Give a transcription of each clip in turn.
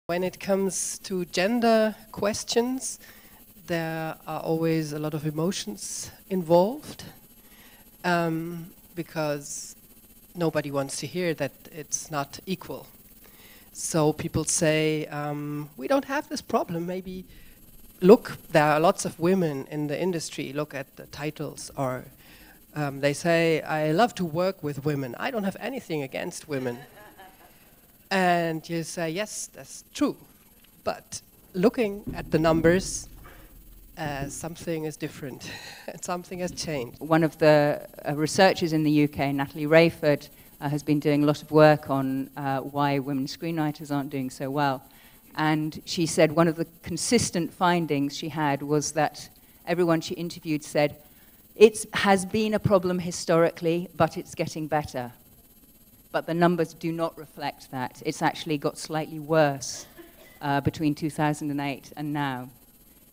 When it comes to gender questions, there are always a lot of emotions involved, because nobody wants to hear that it's not equal. So people say, we don't have this problem, maybe look, there are lots of women in the industry, look at the titles, or they say, I love to work with women, I don't have anything against women. And you say, yes, that's true. But looking at the numbers, something is different. Something has changed. One of the researchers in the UK, Natalie Rayford, has been doing a lot of work on why women screenwriters aren't doing so well. And she said one of the consistent findings she had was that everyone she interviewed said, it has been a problem historically, but it's getting better. But the numbers do not reflect that. It's actually got slightly worse between 2008 and now.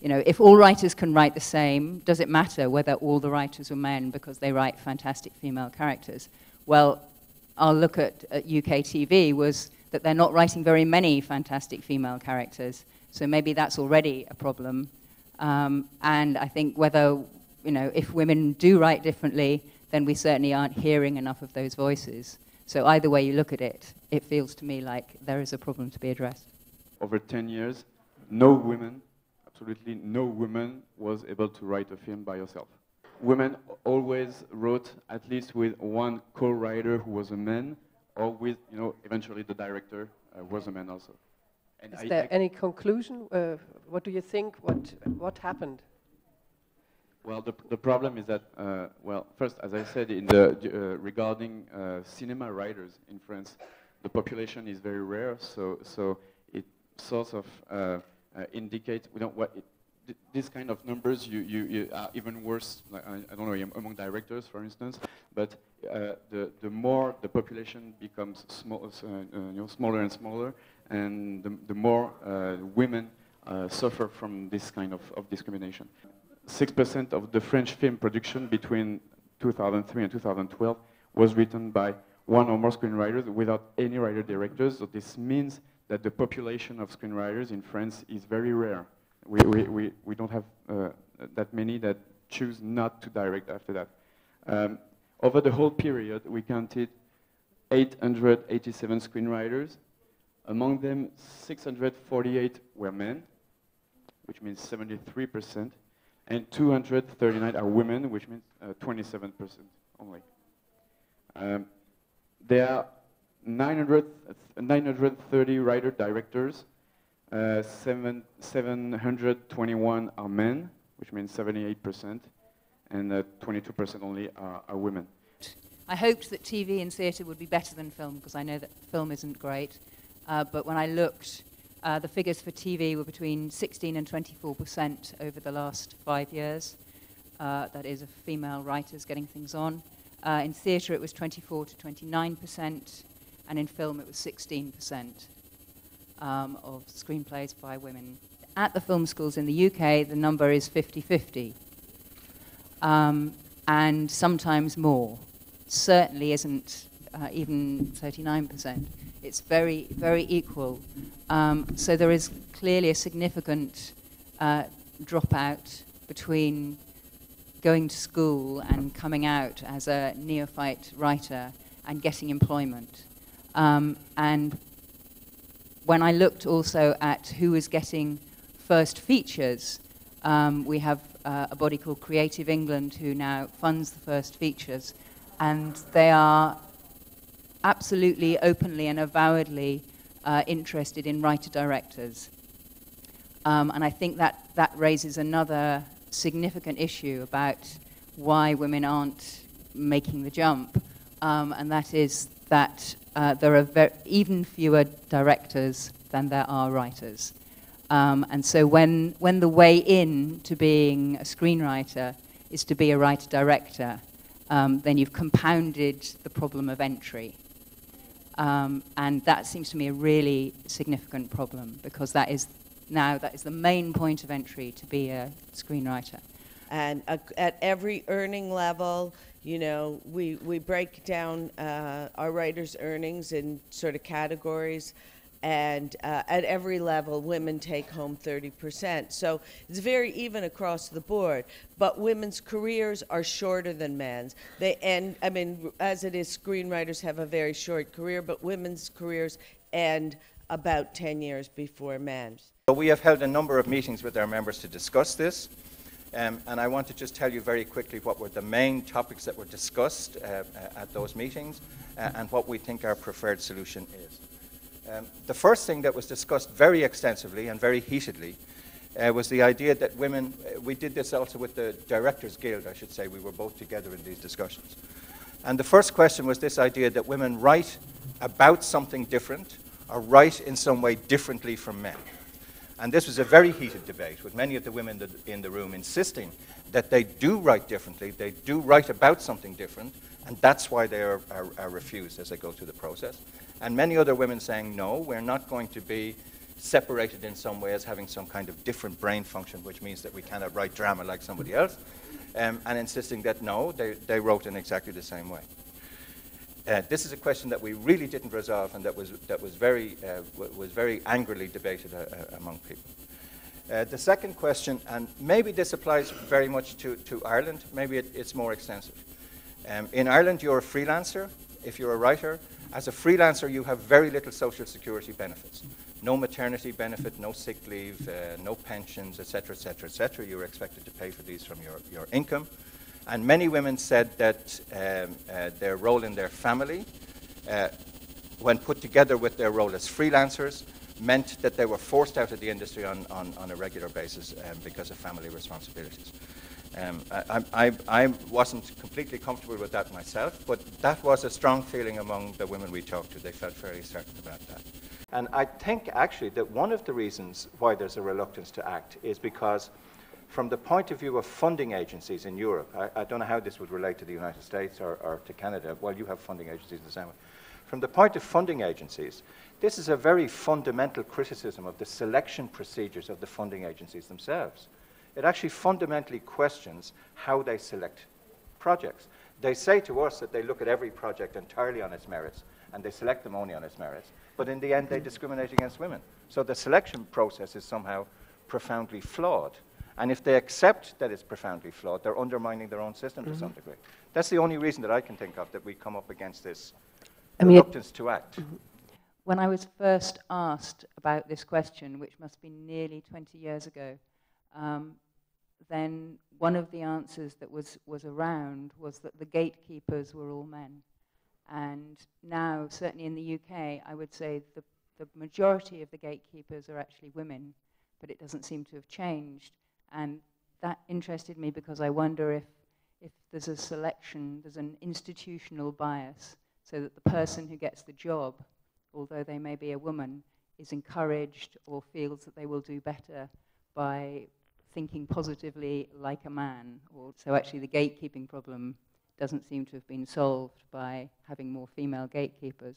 You know, if all writers can write the same, does it matter whether all the writers were men because they write fantastic female characters? Well, our look at UK TV was that they're not writing very many fantastic female characters. So maybe that's already a problem. And I think whether, you know, if women do write differently, then we certainly aren't hearing enough of those voices. So either way you look at it, it feels to me like there is a problem to be addressed. Over 10 years, no woman, absolutely no woman, was able to write a film by herself. Women always wrote at least with one co-writer who was a man, or with, you know, eventually the director was a man also. And is there any conclusion? What do you think? What happened? Well, the problem is that, well, first, as I said, in the regarding cinema writers in France, the population is very rare, so it sort of indicates, we don't, this kind of numbers you are even worse, like, I don't know, among directors, for instance, but the more the population becomes small, you know, smaller and smaller, and the more women suffer from this kind of discrimination. 6% of the French film production between 2003 and 2012 was written by one or more screenwriters without any writer-directors. So this means that the population of screenwriters in France is very rare. We don't have that many that choose not to direct after that. Over the whole period, we counted 887 screenwriters. Among them, 648 were men, which means 73%. And 239 are women, which means 27% only. There are 930 writer-directors, 721 are men, which means 78%, and 22% only are women. I hoped that TV and theatre would be better than film, because I know that film isn't great. But when I looked, the figures for TV were between 16 and 24% over the last 5 years. That is, of female writers getting things on. In theatre, it was 24 to 29%, and in film, it was 16% of screenplays by women. At the film schools in the UK, the number is 50-50, and sometimes more. Certainly isn't even 39%. It's very, very equal. So there is clearly a significant dropout between going to school and coming out as a neophyte writer and getting employment. And when I looked also at who was getting first features, we have a body called Creative England who now funds the first features, and they are absolutely openly and avowedly interested in writer-directors. And I think that raises another significant issue about why women aren't making the jump, and that is that there are even fewer directors than there are writers. And so when the way in to being a screenwriter is to be a writer-director, then you've compounded the problem of entry. And that seems to me a really significant problem, because that is the main point of entry to be a screenwriter. And at every earning level, you know, we break down our writers' earnings in sort of categories. And at every level, women take home 30%. So it's very even across the board. But women's careers are shorter than men's. They end, I mean, as it is, screenwriters have a very short career, but women's careers end about 10 years before men's. We have held a number of meetings with our members to discuss this. And I want to just tell you very quickly what were the main topics that were discussed at those meetings and what we think our preferred solution is. The first thing that was discussed very extensively and very heatedly was the idea that women, we did this also with the Directors Guild, I should say, we were both together in these discussions. And the first question was this idea that women write about something different or write in some way differently from men. And this was a very heated debate with many of the women in the room insisting that they do write differently, they do write about something different, and that's why they are refused as they go through the process. And many other women saying, no, we're not going to be separated in some way as having some kind of different brain function, which means that we cannot write drama like somebody else, and insisting that, no, they wrote in exactly the same way. This is a question that we really didn't resolve and that was very angrily debated among people. The second question, and maybe this applies very much to Ireland, maybe it's more extensive. In Ireland, you're a freelancer. If you're a writer, as a freelancer, you have very little social security benefits. No maternity benefit, no sick leave, no pensions, etc., etc., etc. You're expected to pay for these from your income. And many women said that their role in their family, when put together with their role as freelancers, meant that they were forced out of the industry on a regular basis because of family responsibilities. I wasn't completely comfortable with that myself, but that was a strong feeling among the women we talked to. They felt fairly certain about that. And I think actually that one of the reasons why there's a reluctance to act is because from the point of view of funding agencies in Europe, I don't know how this would relate to the United States or to Canada. Well, you have funding agencies in the same way. From the point of funding agencies, this is a very fundamental criticism of the selection procedures of the funding agencies themselves. It actually fundamentally questions how they select projects. They say to us that they look at every project entirely on its merits, and they select them only on its merits. But in the end, they discriminate against women. So the selection process is somehow profoundly flawed. And if they accept that it's profoundly flawed, they're undermining their own system to some degree. That's the only reason that I can think of that we come up against this reluctance to act. When I was first asked about this question, which must be nearly 20 years ago, then one of the answers that was around was that the gatekeepers were all men. And now, certainly in the UK, I would say the majority of the gatekeepers are actually women, but it doesn't seem to have changed. And that interested me because I wonder if there's a selection, there's an institutional bias, so that the person who gets the job, although they may be a woman, is encouraged or feels that they will do better by thinking positively like a man. Or so actually the gatekeeping problem doesn't seem to have been solved by having more female gatekeepers.